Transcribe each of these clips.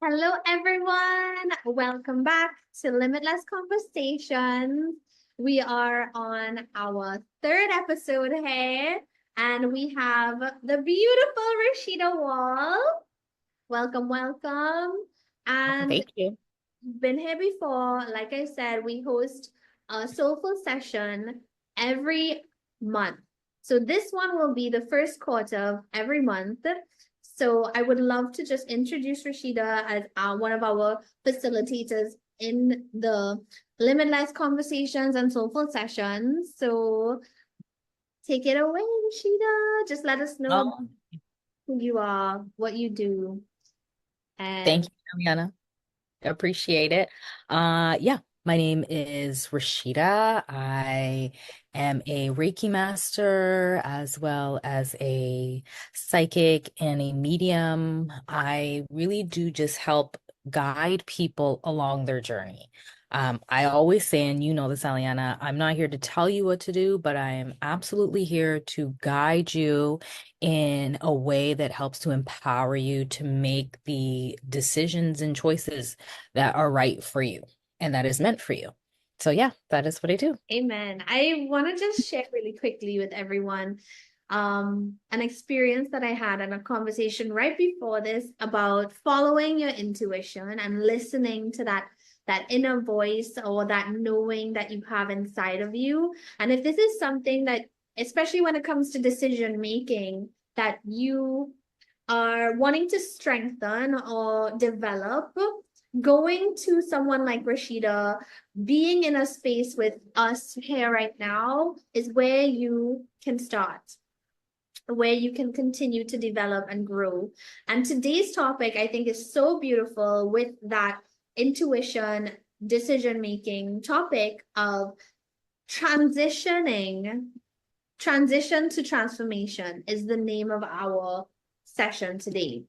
Hello, everyone. Welcome back to Limitless Conversations. We are on our third episode here, and we have the beautiful Rashida Wall. Welcome, welcome. And Thank you. been here before. Like I said, we host a soulful session every month. So this one will be the first quarter of every month. So I would love to just introduce Rashida as one of our facilitators in the Limitless Conversations and Soulful Sessions. So take it away, Rashida. Just let us know Oh, who you are, what you do, thank and you, Ariana. Appreciate it. Yeah, my name is Rashida. I am a Reiki master as well as a psychic and a medium. I really do just help guide people along their journey. I always say, and you know this, Aliana, I'm not here to tell you what to do, but I am absolutely here to guide you in a way that helps to empower you to make the decisions and choices that are right for you and that is meant for you. So yeah, that is what I do. amen. I want to just share really quickly with everyone an experience that I had and a conversation right before this about following your intuition and listening to that inner voice or that knowing that you have inside of you. And if this is something that, especially when it comes to decision making, that you are wanting to strengthen or develop, going to someone like Rashida, being in a space with us here right now is where you can start, where you can continue to develop and grow. And today's topic, I think, is so beautiful with that intuition, decision making topic of transitioning. Transition to transformation is the name of our session today.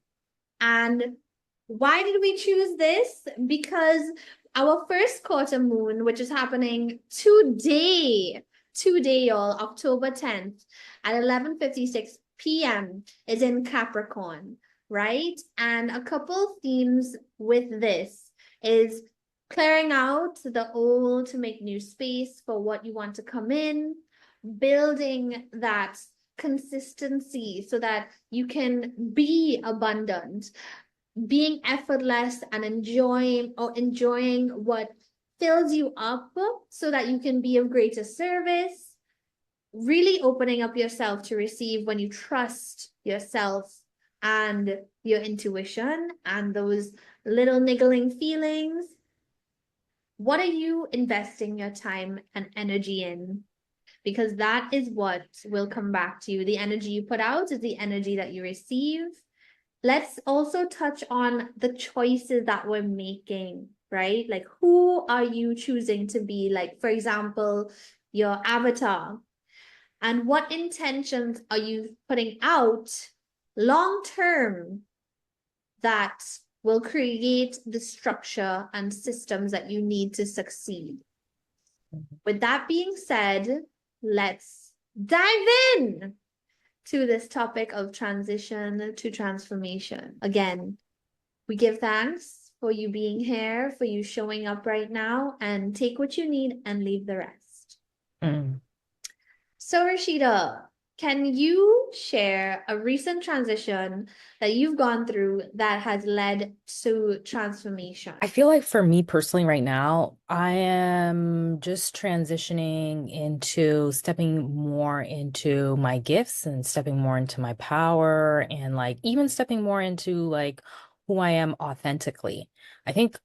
And why did we choose this? Because our first quarter moon, which is happening today, y'all, October 10th at 11:56 p.m. is in Capricorn, right? And a couple themes with this is clearing out the old to make new space for what you want to come in, building that consistency so that you can be abundant, being effortless and enjoying what fills you up so that you can be of greater service, really opening up yourself to receive when you trust yourself and your intuition and those little niggling feelings. What are you investing your time and energy in? Because that is what will come back to you. The energy you put out is the energy that you receive. Let's also touch on the choices that we're making, right? Like, who are you choosing to be? Like, for example, your avatar. And what intentions are you putting out long term that will create the structure and systems that you need to succeed? With that being said, let's dive in to this topic of transition to transformation. Again, we give thanks for you being here, for you showing up right now, and take what you need and leave the rest. Mm. So, Rashida, can you share a recent transition that you've gone through that has led to transformation? I feel like for me personally right now, I am just transitioning into stepping more into my gifts and stepping more into my power and like even stepping more into like who I am authentically. I think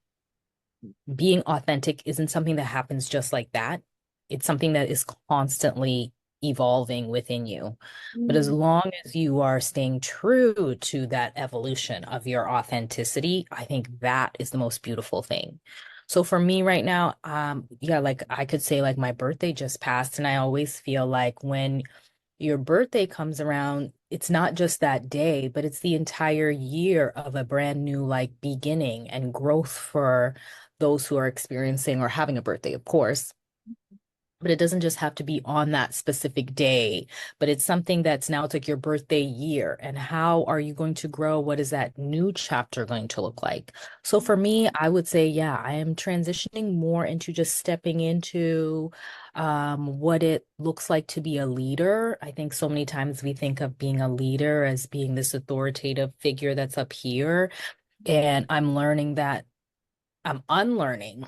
being authentic isn't something that happens just like that. It's something that is constantly evolving within you. But as Mm. long as you are staying true to that evolution of your authenticity, I think that is the most beautiful thing. So for me right now, yeah, like I could say like my birthday just passed, and I always feel like when your birthday comes around, it's not just that day, but it's the entire year of a brand new like beginning and growth for those who are experiencing or having a birthday, of course. But it doesn't just have to be on that specific day, but it's something that's now it's like your birthday year. And how are you going to grow? What is that new chapter going to look like? So for me, I would say, yeah, I am transitioning more into just stepping into what it looks like to be a leader. I think so many times we think of being a leader as being this authoritative figure that's up here. And I'm learning that I'm unlearning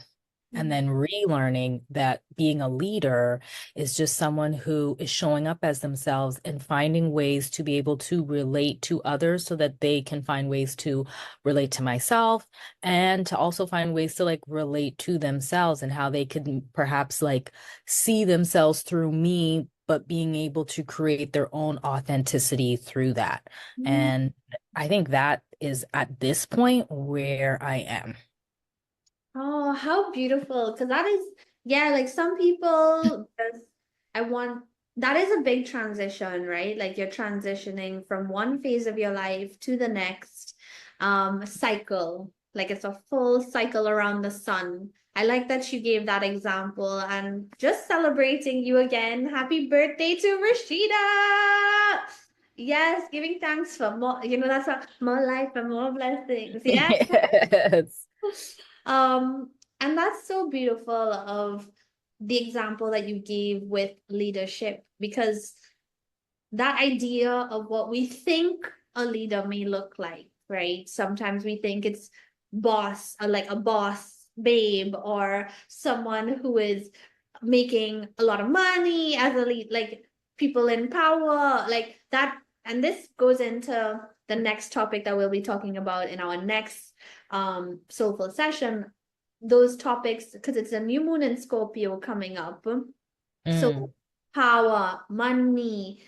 and then relearning that being a leader is just someone who is showing up as themselves and finding ways to be able to relate to others so that they can find ways to relate to myself and to also find ways to like relate to themselves and how they can perhaps like see themselves through me, but being able to create their own authenticity through that. Mm. And I think that is at this point where I am. Oh, how beautiful. Because that is, yeah, like some people just, I want, that is a big transition, right? Like you're transitioning from one phase of your life to the next cycle. Like it's a full cycle around the sun. I like that you gave that example and just celebrating you again. Happy birthday to Rashida. Yes, giving thanks for more, that's more life and more blessings. Yeah. Yes. Um, and that's so beautiful of the example that you gave with leadership, because that idea of what we think a leader may look like, right? Sometimes we think it's boss, or like a boss babe, or someone who is making a lot of money as a lead, like people in power, like that. And this goes into the next topic that we'll be talking about in our next soulful session. Those topics, because it's a new moon in Scorpio coming up. Mm, So power, money,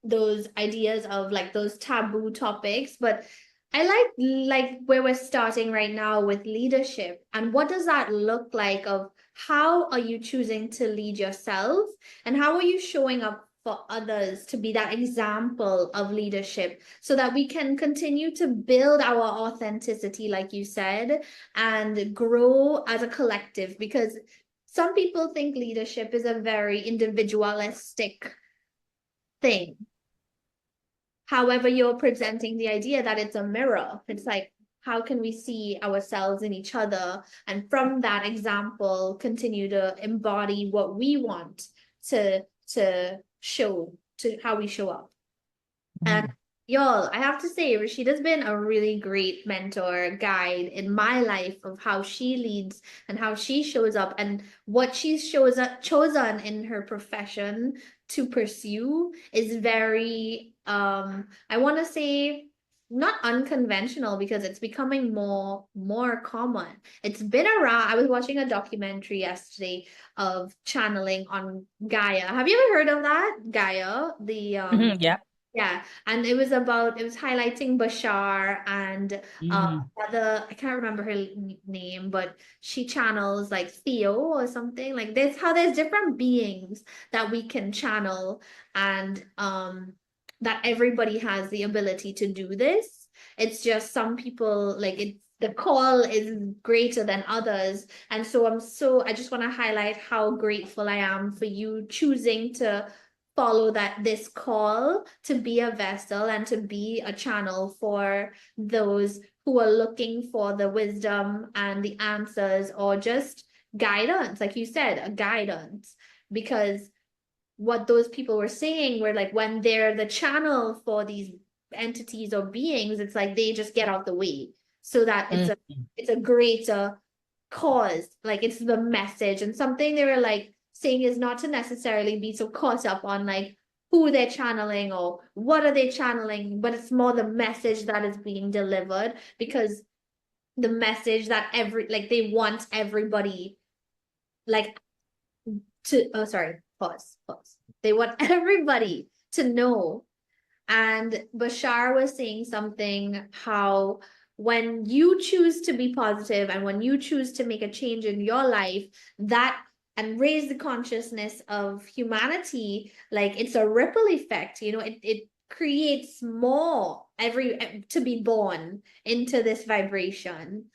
those ideas of like those taboo topics. But I like where we're starting right now with leadership. And what does that look like of how are you choosing to lead yourself and how are you showing up for others to be that example of leadership so that we can continue to build our authenticity, like you said, and grow as a collective, because some people think leadership is a very individualistic thing. However, you're presenting the idea that it's a mirror. It's like, how can we see ourselves in each other? And from that example, continue to embody what we want to show, to how we show up. And mm, y'all, I have to say, Rashida's been a really great mentor, guide in my life of how she leads and how she shows up and what she shows up chosen in her profession to pursue is very I want to say not unconventional because it's becoming more common. It's been around. I was watching a documentary yesterday of channeling on Gaia. Have you ever heard of that? Gaia, the mhm, yeah. yeah, and it was highlighting Bashar and Mm, other, I can't remember her name, but she channels like Theo or something. Like this, how there's different beings that we can channel, and that everybody has the ability to do this. It's just some people like it's the call is greater than others. And so I just want to highlight how grateful I am for you choosing to follow that this call to be a vessel and to be a channel for those who are looking for the wisdom and the answers or just guidance, like you said, a guidance. Because what those people were saying were like when they're the channel for these entities or beings, it's like they just get out the way so that mm, it's a greater cause, like it's the message. And something they were like saying is not to necessarily be so caught up on like who they're channeling or what are they channeling, but it's more the message that is being delivered, because the message that like they want everybody like to, oh sorry, pause, they want everybody to know. And Bashar was saying something how when you choose to be positive and when you choose to make a change in your life, that and raise the consciousness of humanity, like it's a ripple effect, it creates more every to be born into this vibration.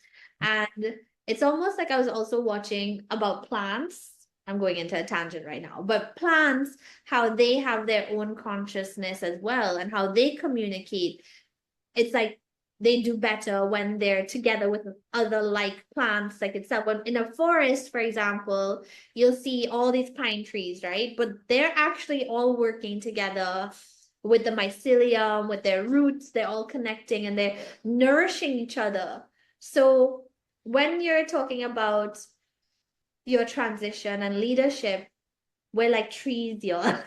And it's almost like I was also watching about plants. I'm going into a tangent right now, but plants, how they have their own consciousness as well and how they communicate. It's like they do better when they're together with other like plants like itself. When in a forest, for example, you'll see all these pine trees, right? But they're actually all working together with the mycelium, with their roots, they're all connecting and they're nourishing each other. So when you're talking about your transition and leadership, we're like trees, y'all.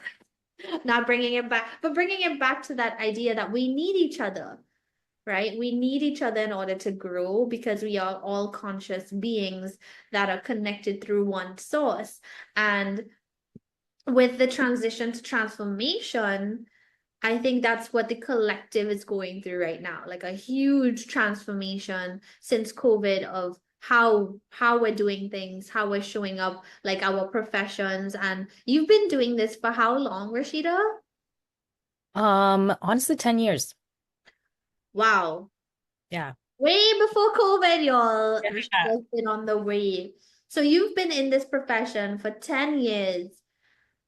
Not bringing it back, but bringing it back to that idea that we need each other, right? We need each other in order to grow because we are all conscious beings that are connected through one source. And with the transition to transformation, I think that's what the collective is going through right now, like a huge transformation since COVID of how we're doing things, how we're showing up, like our professions. And you've been doing this for how long, Rashida? Honestly, 10 years. Wow. Yeah. Way before COVID, y'all. Yeah. Rashida's been on the way. So you've been in this profession for 10 years.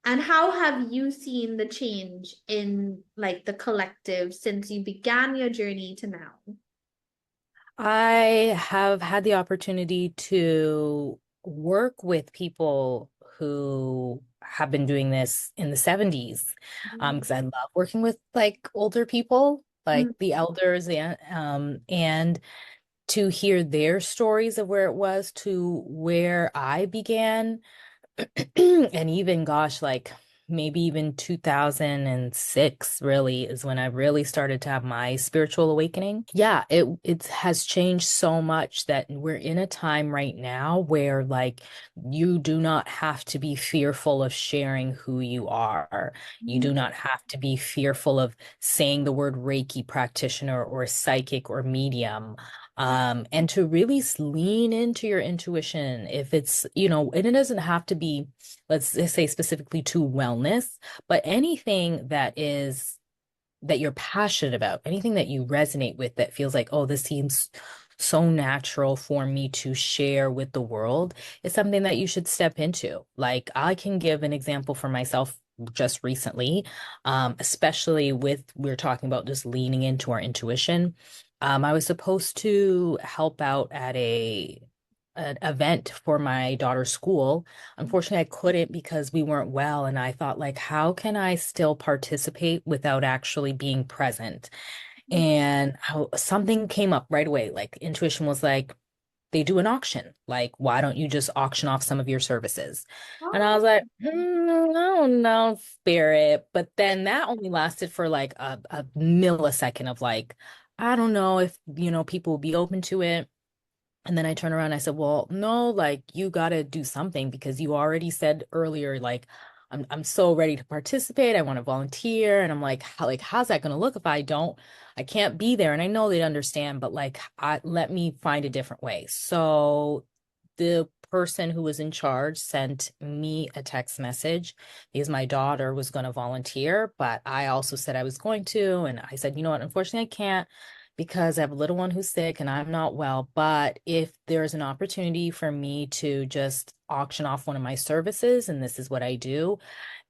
And how have you seen the change in like the collective since you began your journey to now? I have had the opportunity to work with people who have been doing this in the 70s. Because I love working with like older people, like Mhm. the elders, and to hear their stories of where it was to where I began. And even, gosh, like maybe even 2006 really is when I really started to have my spiritual awakening. Yeah, it has changed so much that we're in a time right now where like you do not have to be fearful of sharing who you are. You do not have to be fearful of saying the word Reiki practitioner or psychic or medium. And to really lean into your intuition if it's, and it doesn't have to be, let's just say specifically to wellness, but anything that you're passionate about, anything that you resonate with that feels like, oh, this seems so natural for me to share with the world is something that you should step into. Like I can give an example for myself just recently, especially with we're talking about just leaning into our intuition. I was supposed to help out at an event for my daughter's school. Unfortunately, I couldn't because we weren't well, and I thought like, how can I still participate without actually being present? And how something came up right away. Like intuition was like, they do an auction. Like, why don't you just auction off some of your services? And I Oh, was like, I don't know, spirit. But then that only lasted for like a millisecond of like, I don't know if, people will be open to it. And then I turned around and I said, well, no, like you got to do something because you already said earlier, like, I'm so ready to participate. I want to volunteer. And I'm like, how's that going to look if I can't be there. And I know they understand, but like, let me find a different way. So the person who was in charge sent me a text message because my daughter was going to volunteer, but I also said I was going to. And I said, you know what, unfortunately, I can't because I have a little one who's sick and I'm not well. But if there's an opportunity for me to just auction off one of my services, and this is what I do,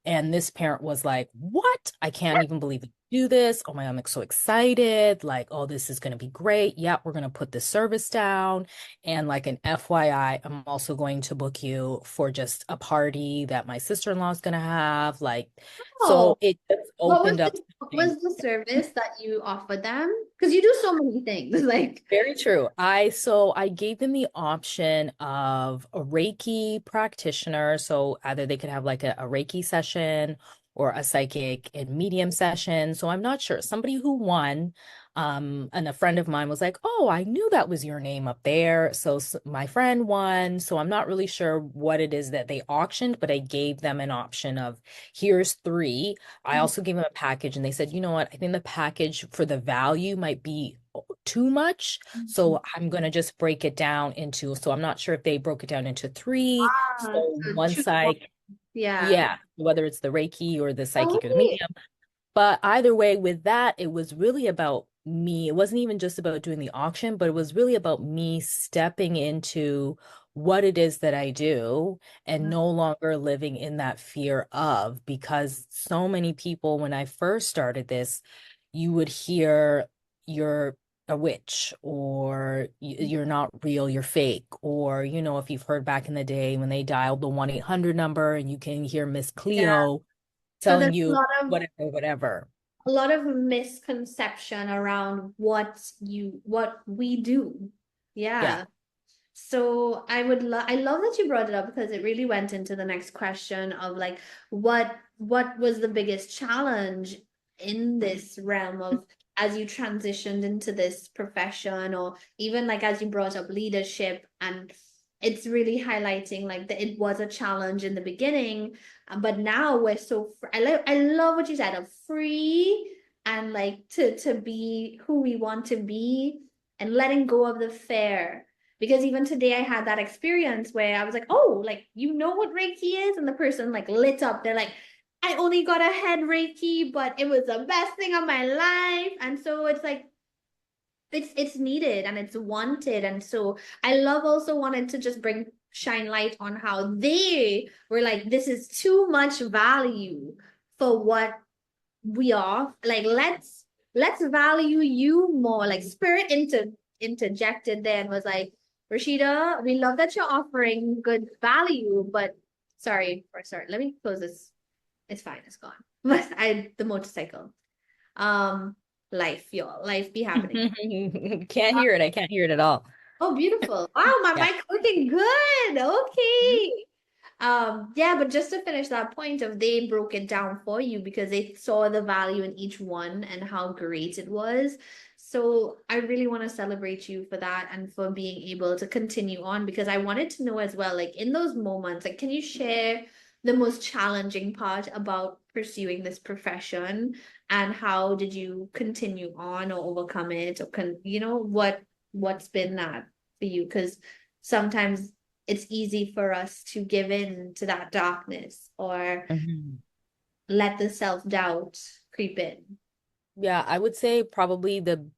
and this parent was like, what? I can't even believe we do this. Oh my God, I'm like so excited. Like, oh, this is going to be great. Yep, we're going to put this service down. And like an FYI, I'm also going to book you for just a party that my sister-in-law is going to have. Like, oh, so it just what was opened up what something. was the service that you offered them? Because you do so many things. Like, Very true. I gave them the option of a Reiki practitioner. So either they could have like a Reiki session or a psychic and medium session. So I'm not sure. Somebody who won, and a friend of mine was like, "Oh, I knew that was your name up there." So my friend won. So I'm not really sure what it is that they auctioned, but I gave them an option of here's three. I also gave them a package and they said, you know what? I think the package for the value might be too much. So I'm going to just break it down into, so I'm not sure if they broke it down into three. So so one choose one. side, Yeah. yeah, whether it's the Reiki or the Oh, psychic or the wait. medium. But either way, with that, it was really about me. It wasn't even just about doing the auction, but it was really about me stepping into what it is that I do and no longer living in that fear of, because so many people, when I first started this, you would hear you're a witch or you're not real, you're fake. Or, if you've heard back in the day when they dialed the 1-800 number and you can hear Miss Yeah. Cleo So telling there's you whatever, whatever. a lot of misconception around what we do. Yeah. Yeah. So I love that you brought it up because it really went into the next question of like what was the biggest challenge in this realm of as you transitioned into this profession, or even like as you brought up leadership, and it's really highlighting like that it was a challenge in the beginning, but now we're so I love what you said of free, and like to be who we want to be, and letting go of the fear. Because even today I had that experience where I was like, oh, like, you know what Reiki is? And the person like lit up. They're like, I only got a head Reiki, but it was the best thing of my life. And so it's like, it's needed and it's wanted. And so I love also wanted to just shine light on how they were like, this is too much value for what we are. Like, let's value you more. Like spirit interjected there and was like, Rashida, we love that you're offering good value, but sorry, let me close this. It's fine, it's gone. But the motorcycle. Um, life, y'all. Life be happening. Can't hear it. I can't hear it at all. Oh, beautiful. Wow, my Yeah. mic's looking good. Okay. Yeah, but just to finish that point of they broke it down for you because they saw the value in each one and how great it was. So I really want to celebrate you for that and for being able to continue on, because I wanted to know as well, like in those moments, like can you share the most challenging part about pursuing this profession, and how did you continue on or overcome it, or what's been that for you? Because sometimes it's easy for us to give in to that darkness or Mhm. let the self-doubt creep in. Yeah, I would say probably the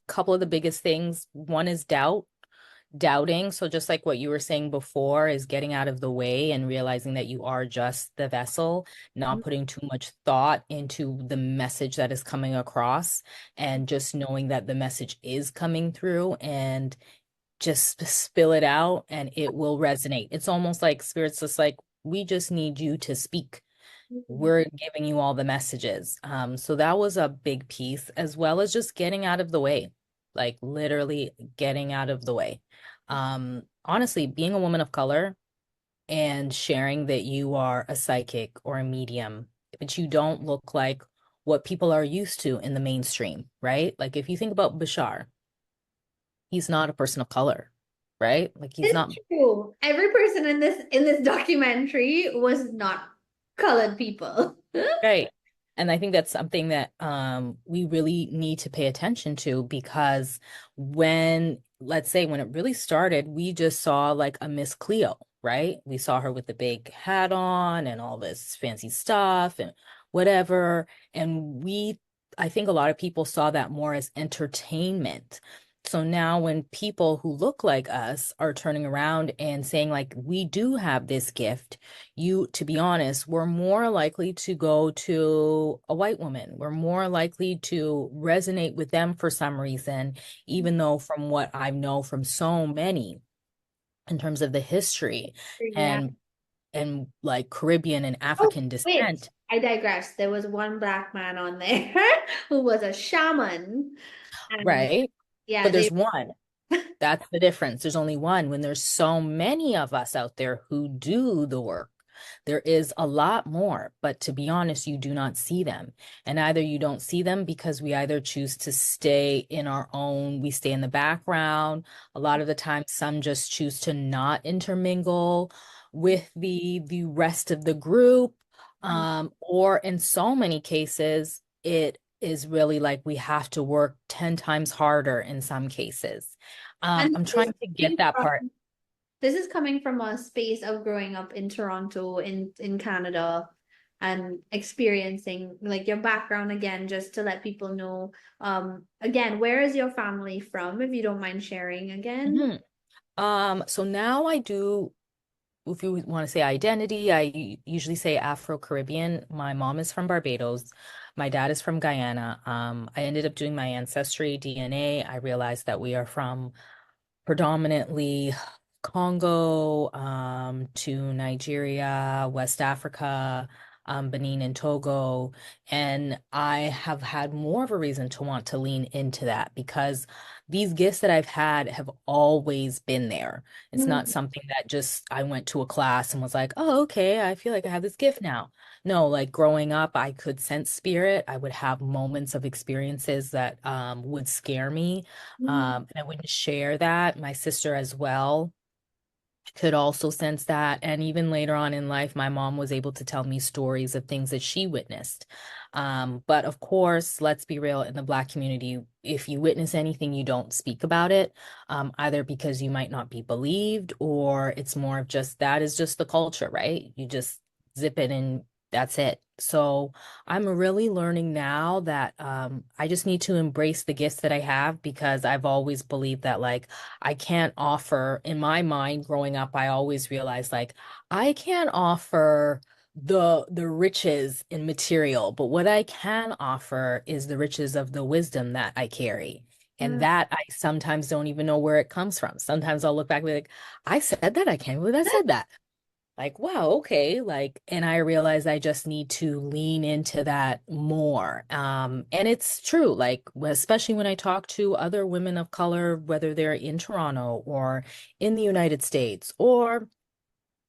couple of the biggest things. One is doubting. So just like what you were saying before, is getting out of the way and realizing that you are just the vessel, not putting too much thought into the message that is coming across, and just knowing that the message is coming through, and just spill it out and it will resonate. It's almost like spirit's just like, we just need you to speak. Mhm. We're giving you all the messages. So that was a big piece, as well as just getting out of the way, like literally getting out of the way. Honestly, being a woman of color and sharing that you are a psychic or a medium, but you don't look like what people are used to in the mainstream, right? Like if you think about Bashar, he's not a person of color, right? Like he's not. It's true. Every person in this documentary was not colored people. Right. And I think that's something that we really need to pay attention to, because let's say when it really started, we just saw like a Miss Cleo, right? We saw her with the big hat on and all this fancy stuff and whatever. And I think a lot of people saw that more as entertainment. So now when people who look like us are turning around and saying like, we do have this gift, to be honest, we're more likely to go to a white woman. We're more likely to resonate with them for some reason, even though from what I know from so many in terms of the history Yeah. and like Caribbean and Oh, African wait. descent, I digress. There was one black man on there who was a shaman. And right? yeah, But they there's one. That's the difference. There's only one. When there's so many of us out there who do the work, there is a lot more. But to be honest, you do not see them. And either you don't see them because we either choose to stay in our own, we stay in the background. A lot of the time, some just choose to not intermingle with the rest of the group. Or in so many cases, it is really like we have to work 10 times harder in some cases. and I'm trying to get that part. this is coming from a space of growing up in Toronto, in Canada, and experiencing like your background again, just to let people know. Again, where is your family from, if you don't mind sharing again? Mhm. So now I do, if you want to say identity, I usually say Afro-Caribbean. My mom is from Barbados. My dad is from Guyana. I ended up doing my ancestry DNA. I realized that we are from predominantly Congo, to Nigeria, West Africa, Benin and Togo. And I have had more of a reason to want to lean into that because these gifts that I've had have always been there. It's not Mm, something that just I went to a class and was like, oh, okay, I feel like I have this gift now. No, like growing up, I could sense spirit. I would have moments of experiences that would scare me, mm, and I wouldn't share that. My sister as well could also sense that. And even later on in life, my mom was able to tell me stories of things that she witnessed. But of course, let's be real, in the Black community, if you witness anything, you don't speak about it, either because you might not be believed, or it's more of just that is just the culture, right? You just zip it and that's it. So I'm really learning now that I just need to embrace the gifts that I have because I've always believed that, like, I can't offer, in my mind growing up, I always realized like I can't offer the riches in material, but what I can offer is the riches of the wisdom that I carry. And mm. that I sometimes don't even know where it comes from. Sometimes I'll look back and be like, I said that, I can't believe I said that. Like, wow, okay. Like, and I realize I just need to lean into that more. And it's true, like, especially when I talk to other women of color, whether they're in Toronto or in the United States or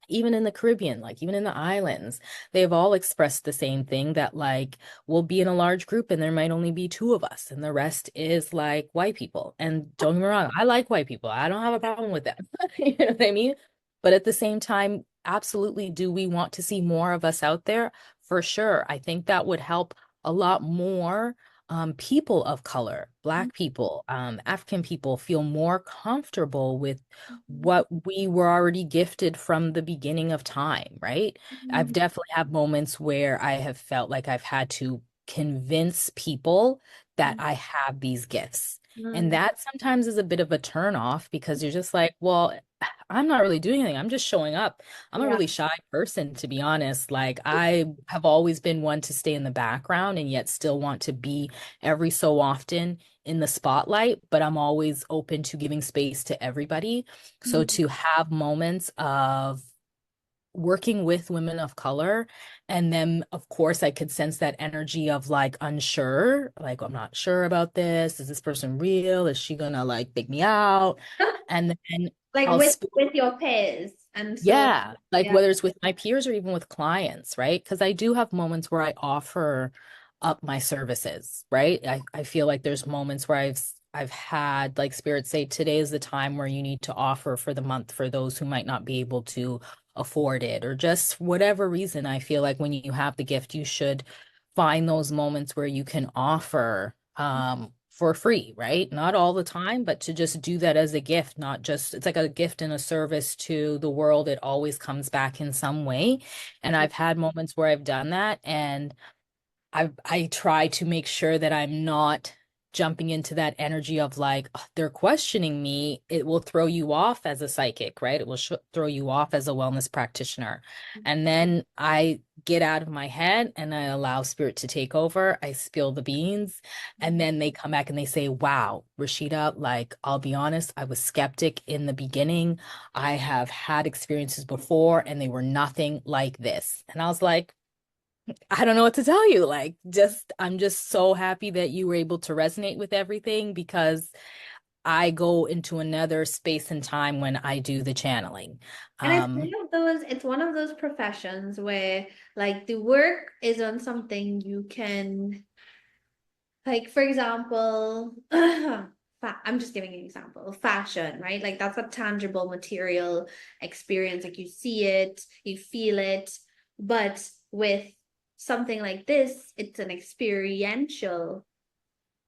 even in the Caribbean, like even in the islands, they've all expressed the same thing that, like, we'll be in a large group and there might only be two of us, and the rest is like white people. And don't get me wrong, I like white people. I don't have a problem with that. You know what I mean? But at the same time, absolutely, do we want to see more of us out there? For sure. I think that would help a lot more people of color, Black people, African people feel more comfortable with what we were already gifted from the beginning of time, right? I've Mm, definitely had moments where I have felt like I've had to convince people that mm, I have these gifts. And mm. that sometimes is a bit of a turn off because you're just like, well, I'm not really doing anything. I'm just showing up. I'm a Yeah. really shy person, to be honest. Like, I have always been one to stay in the background and yet still want to be every so often in the spotlight, but I'm always open to giving space to everybody. So Mm, to have moments of working with women of color, and then of course I could sense that energy of like unsure, like I'm not sure about this. Is this person real? Is she gonna like pick me out? And then like I'll with spill. your peers, and so Yeah, like yeah. whether it's with my peers or even with clients, right? Because I do have moments where I offer up my services, right? I feel like there's moments where I've had like Spirit say today is the time where you need to offer for the month for those who might not be able to afford it, or just whatever reason. I feel like when you have the gift, you should find those moments where you can offer for free, right? Not all the time, but to just do that as a gift, not just it's like a gift and a service to the world. It always comes back in some way. And I've had moments where I've done that, and I try to make sure that I'm not jumping into that energy of like, "Ugh, they're questioning me." It will throw you off as a psychic, right? It will throw you off as a wellness practitioner. And then I get out of my head and I allow spirit to take over. I spill the beans, and then they come back and they say, wow, Rashida, like, I'll be honest, I was skeptic in the beginning. I have had experiences before and they were nothing like this. And I was like, I don't know what to tell you. Like, just, I'm just so happy that you were able to resonate with everything because I go into another space and time when I do the channeling. And Um, it's one of those professions where like the work is on something you can, like, for example, I'm just giving an example, fashion, right? Like that's a tangible material experience. Like you see it, you feel it. But with something like this, it's an experiential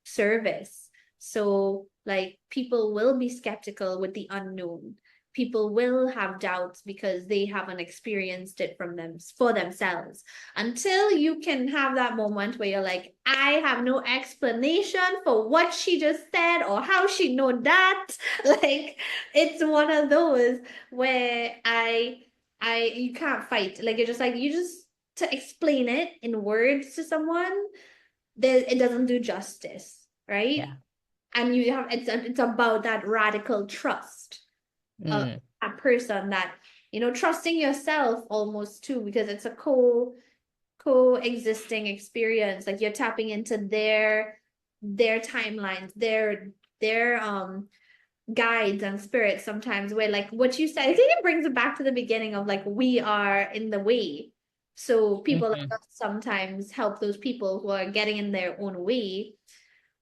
service. So like people will be skeptical with the unknown. people will have doubts because they haven't experienced it for themselves. Until you can have that moment where you're like, I have no explanation for what she just said or how she know that. Like, it's one of those where you can't fight. Like, you're just like, you just, to explain it in words to someone, it doesn't do justice, right? Yeah. And you have, it's about that radical trust of Mm. that person, that, trusting yourself almost too, because it's a coexisting experience. Like, you're tapping into their timelines, their guides and spirits sometimes, where, like what you said, I think it brings it back to the beginning of, like, we are in the way. So people like Mhm. us sometimes help those people who are getting in their own way,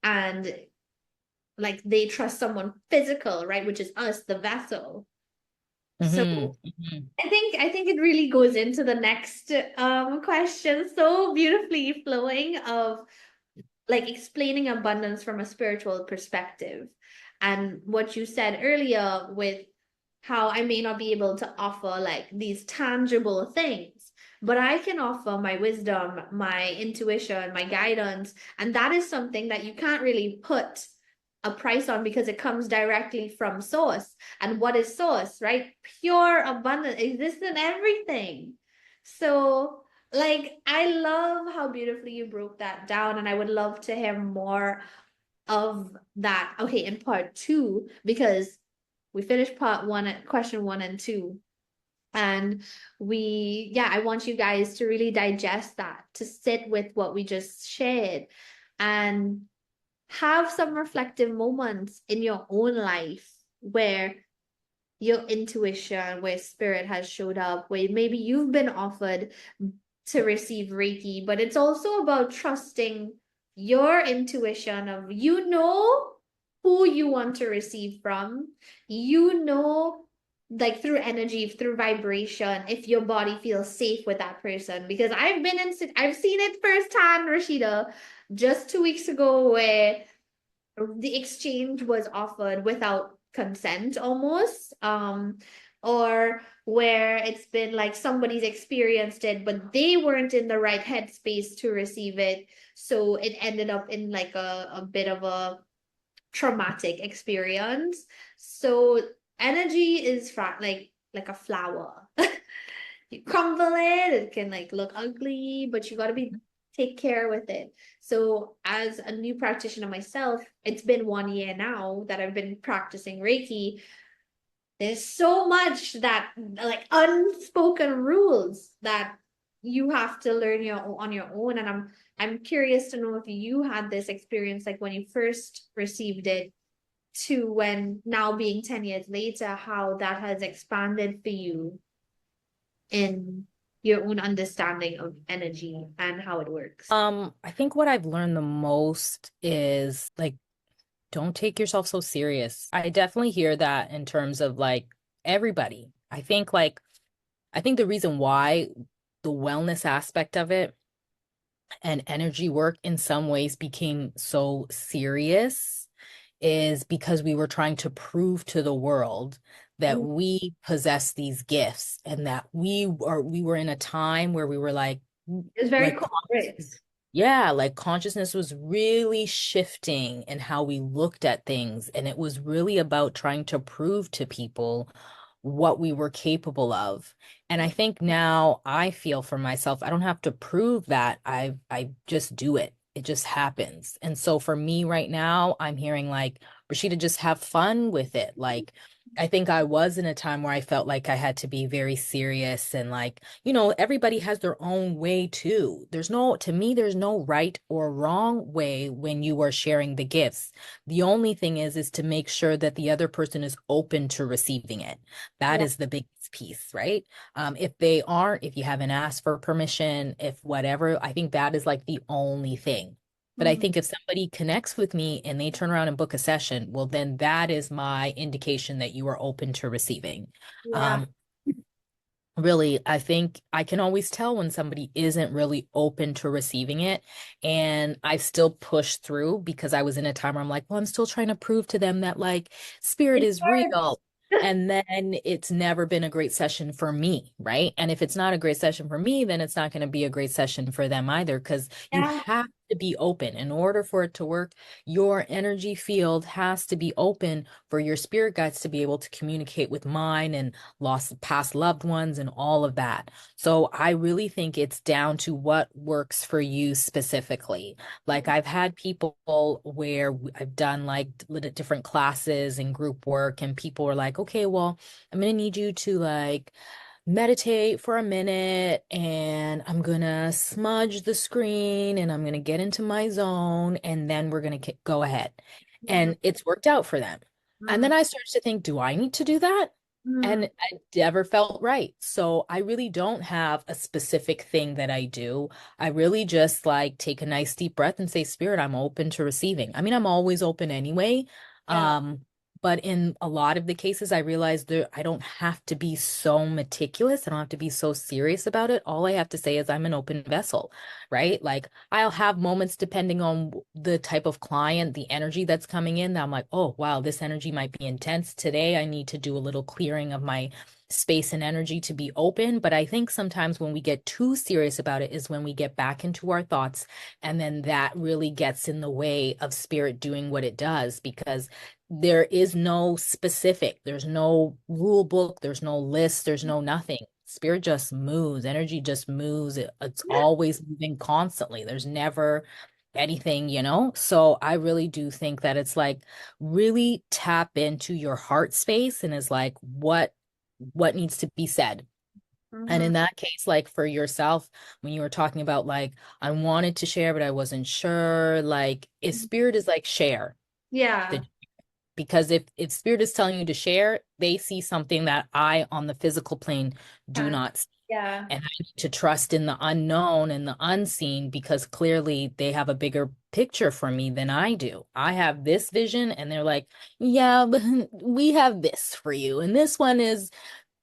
and like they trust someone physical, right? Which is us, the vessel. So Mhm. Mhm. I think it really goes into the next question, so beautifully flowing, of like explaining abundance from a spiritual perspective. And what you said earlier with how I may not be able to offer like these tangible things, but I can offer my wisdom, my intuition, my guidance. And that is something that you can't really put a price on, because it comes directly from source. And what is source, right? Pure abundance exists in everything. So, like, I love how beautifully you broke that down, and I would love to hear more of that. Okay, in part two, because we finished part one, question one and two. And I want you guys to really digest that, to sit with what we just shared, and have some reflective moments in your own life where your intuition, where spirit has showed up, where maybe you've been offered to receive Reiki, but it's also about trusting your intuition of, who you want to receive from, like through energy, through vibration, if your body feels safe with that person. Because I've seen it firsthand, Rashida, just 2 weeks ago, where the exchange was offered without consent almost, or where it's been like somebody's experienced it but they weren't in the right headspace to receive it, so it ended up in like a bit of a traumatic experience. So energy is like a flower. You crumble it can like look ugly, but you got to be take care with it. So as a new practitioner myself, it's been 1 year now that I've been practicing Reiki. There's so much that, like, unspoken rules that you have to learn on your own. And I'm curious to know if you had this experience, like when you first received it, to when now being 10 years later, how that has expanded for you in your own understanding of energy and how it works. I think what I've learned the most is like, don't take yourself so serious. I definitely hear that in terms of like everybody. I think the reason why the wellness aspect of it and energy work in some ways became so serious is because we were trying to prove to the world that Mm. we possess these gifts and that we were in a time where we were It's very like corporate. yeah, like consciousness was really shifting in how we looked at things. And it was really about trying to prove to people what we were capable of. And I think now I feel for myself, I don't have to prove that. I just do it. It just happens. And so for me right now, I'm hearing like, Rashida, just have fun with it. Like, I think I was in a time where I felt like I had to be very serious and like, everybody has their own way too. To me, there's no right or wrong way when you are sharing the gifts. The only thing is to make sure that the other person is open to receiving it. That Yeah. is the biggest piece, right? If they aren't, if you haven't asked for permission, if whatever, I think that is like the only thing. But I Mhm. think if somebody connects with me and they turn around and book a session, well, then that is my indication that you are open to receiving. Yeah. Um, Really, I think I can always tell when somebody isn't really open to receiving it. And I've still pushed through because I was in a time where I'm like, well, I'm still trying to prove to them that like spirit It is hurts. real. And then it's never been a great session for me, right? And if it's not a great session for me, then it's not going to be a great session for them either, because you Yeah. have to be open. In order for it to work, your energy field has to be open for your spirit guides to be able to communicate with mine and lost past loved ones and all of that. So I really think it's down to what works for you specifically. Like I've had people where I've done like different classes and group work, and people were like, okay, well, I'm gonna need you to like meditate for a minute, and I'm gonna smudge the screen and I'm gonna get into my zone, and then we're gonna go ahead. Mhm. And it's worked out for them. And Mhm. then I started to think, do I need to do that? And Mhm. it never felt right. So I really don't have a specific thing that I do. I really just like take a nice deep breath and say, Spirit, I'm open to receiving. I mean, I'm always open anyway. Yeah. Um, but in a lot of the cases, I realized that I don't have to be so meticulous. I don't have to be so serious about it. All I have to say is I'm an open vessel, right? Like I'll have moments depending on the type of client, the energy that's coming in, that I'm like, oh, wow, this energy might be intense. Today, I need to do a little clearing of my space and energy to be open. But I think sometimes when we get too serious about it is when we get back into our thoughts. And then that really gets in the way of spirit doing what it does, because there is no specific, there's no rule book, there's no list, there's no nothing. Spirit just moves, energy just moves. It's always moving constantly. There's never anything, you know? So I really do think that it's like really tap into your heart space and is like what needs to be said. And Mhm. in that case, like for yourself, when you were talking about like I wanted to share, but I wasn't sure, like if spirit is like share, Yeah. the because if spirit is telling you to share, they see something that I on the physical plane do Can. not see. Yeah. And I need to trust in the unknown and the unseen, because clearly they have a bigger picture for me than I do. I have this vision and they're like, yeah, but we have this for you. And this one is,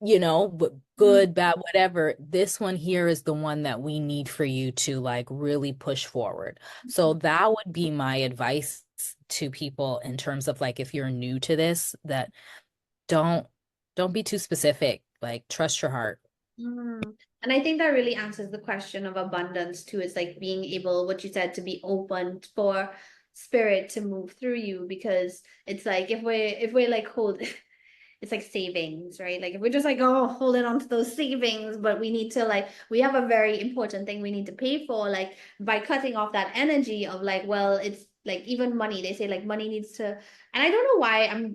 Mhm. good, bad, whatever. This one here is the one that we need for you to like really push forward. So that would be my advice to people in terms of like if you're new to this, that don't don't be too specific. Like trust your heart. Mm. And I think that really answers the question of abundance too. It's like being able, what you said, to be open for spirit to move through you, because it's like if we're like hold it's like savings, right? Like if we're just like, oh, holding on to those savings, but we need to like, we have a very important thing we need to pay for, like by cutting off that energy of like, well, it's like even money, they say like money needs to, and I don't know why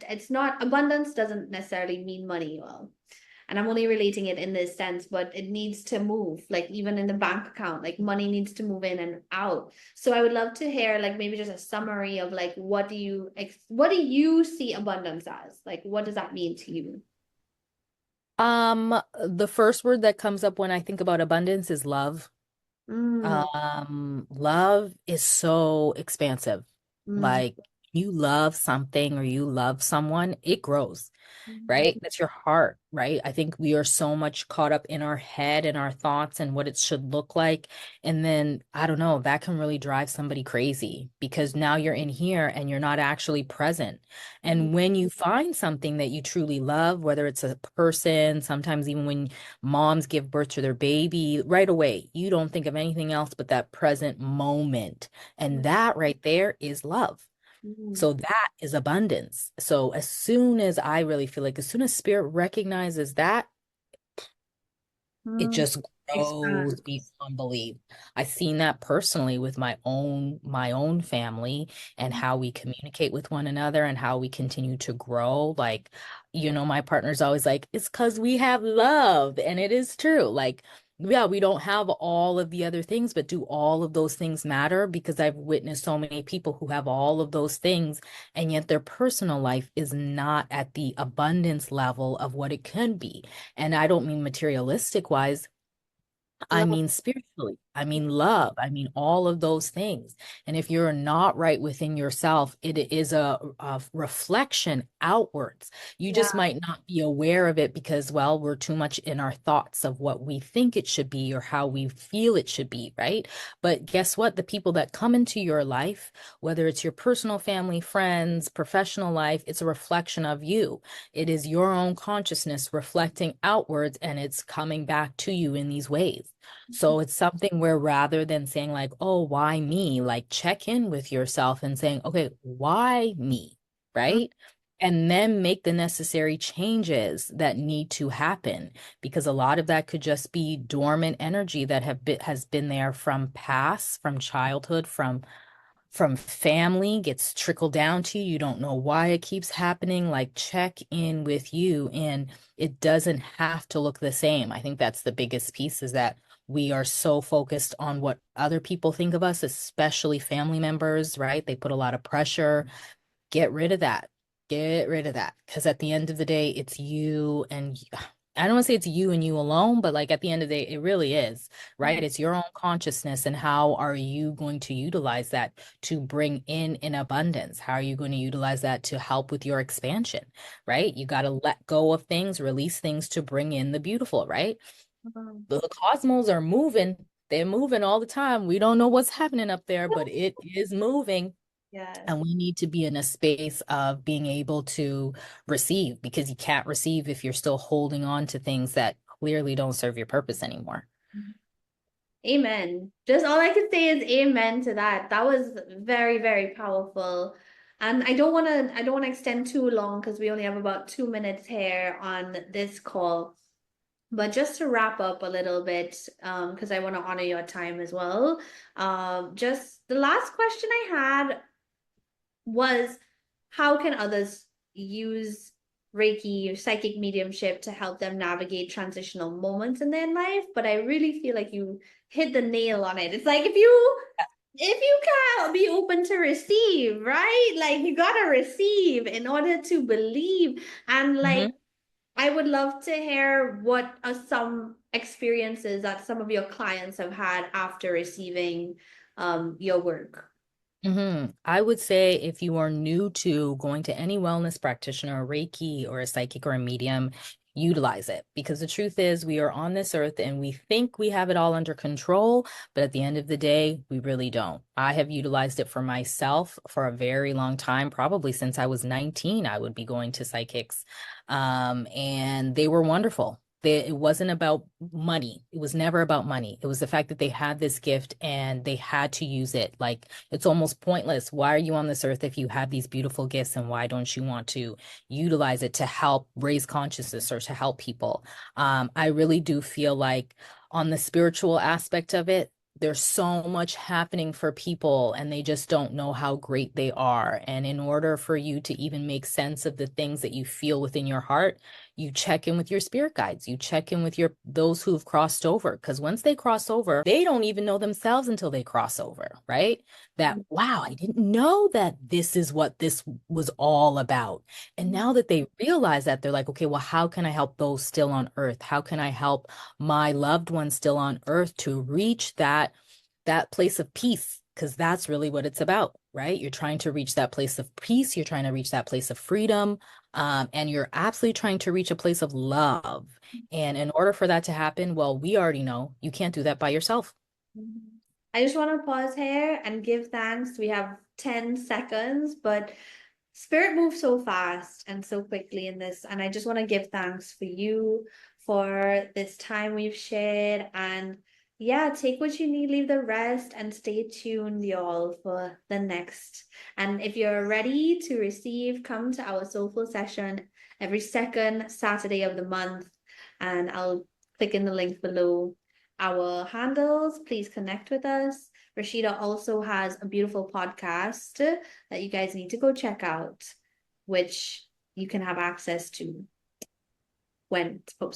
it's not, abundance doesn't necessarily mean money. Well, and I'm only relating it in this sense, but it needs to move, like even in the bank account, like money needs to move in and out. So I would love to hear like maybe just a summary of like what do you see abundance as? Like what does that mean to you? The first word that comes up when I think about abundance is love. Mm, Love is so expansive. mm, Like you love something or you love someone, it grows, right? That's your heart, right? I think we are so much caught up in our head and our thoughts and what it should look like. And then, I don't know, that can really drive somebody crazy because now you're in here and you're not actually present. mm, And when you find something that you truly love, whether it's a person, sometimes even when moms give birth to their baby, right away, you don't think of anything else but that present moment. And that right there is love. mm, So that is abundance. So as soon as I really feel like as soon as spirit recognizes that, it mm. just grows Expand. beyond belief. I've seen that personally with my own family and how we communicate with one another and how we continue to grow. Like, my partner's always like, it's because we have love. And it is true. Like, yeah, we don't have all of the other things, but do all of those things matter? Because I've witnessed so many people who have all of those things, and yet their personal life is not at the abundance level of what it could be. And I don't mean materialistic wise, I Love. mean spiritually. I mean, love. I mean, all of those things. And if you're not right within yourself, it is a reflection outwards. You Yeah. just might not be aware of it because, well, we're too much in our thoughts of what we think it should be or how we feel it should be, right? But guess what? The people that come into your life, whether it's your personal family, friends, professional life, it's a reflection of you. It is your own consciousness reflecting outwards, and it's coming back to you in these ways. So it's something where rather than saying like, oh, why me? Like check in with yourself and saying, okay, why me? Right? And then make the necessary changes that need to happen because a lot of that could just be dormant energy that has been there from past, from childhood, from family, gets trickled down to you. You don't know why it keeps happening. Like check in with you, and it doesn't have to look the same. I think that's the biggest piece is that we are so focused on what other people think of us, especially family members, right? They put a lot of pressure. Get rid of that. Get rid of that. Because at the end of the day, it's you and I don't want to say it's you and you alone, but like at the end of the day, it really is, right? It's your own consciousness. And how are you going to utilize that to bring in abundance? How are you going to utilize that to help with your expansion, right? You got to let go of things, release things to bring in the beautiful, right? Mhm. The cosmos are moving. They're moving all the time. We don't know what's happening up there, but it is moving. Yes. And we need to be in a space of being able to receive because you can't receive if you're still holding on to things that clearly don't serve your purpose anymore. Amen. Just all I can say is amen to that. That was very, very powerful. And I don't want to extend too long because we only have about 2 minutes here on this call. But just to wrap up a little bit, because I want to honor your time as well. Just the last question I had was how can others use Reiki or psychic mediumship to help them navigate transitional moments in their life? But I really feel like you hit the nail on it. It's like if you can't be open to receive, right? Like you gotta receive in order to believe. And like Mhm. I would love to hear what are some experiences that some of your clients have had after receiving your work. I would say if you are new to going to any wellness practitioner, Reiki, or a psychic or a medium, utilize it because the truth is we are on this earth and we think we have it all under control, but at the end of the day, we really don't. I have utilized it for myself for a very long time, probably since I was 19, I would be going to psychics. And they were wonderful. It wasn't about money. It was never about money. It was the fact that they had this gift and they had to use it. Like it's almost pointless. Why are you on this earth if you have these beautiful gifts and why don't you want to utilize it to help raise consciousness or to help people? I really do feel like on the spiritual aspect of it, there's so much happening for people and they just don't know how great they are. And in order for you to even make sense of the things that you feel within your heart, you check in with your spirit guides, you check in with your those who've crossed over. Because once they cross over, they don't even know themselves until they cross over, right? That, wow, I didn't know that this is what this was all about. And now that they realize that, they're like, okay, well, how can I help those still on earth? How can I help my loved ones still on earth to reach that place of peace? Because that's really what it's about, right? You're trying to reach that place of peace. You're trying to reach that place of freedom. And you're absolutely trying to reach a place of love. And in order for that to happen, well, we already know you can't do that by yourself. I just want to pause here and give thanks. We have 10 seconds, but Spirit moves so fast and so quickly in this. And I just want to give thanks for you for this time we've shared. And yeah, take what you need, leave the rest, and stay tuned, y'all, for the next. And if you're ready to receive, come to our soulful session every second Saturday of the month. And I'll click in the link below our handles. Please connect with us. Rashida also has a beautiful podcast that you guys need to go check out, which you can have access to when it's posted.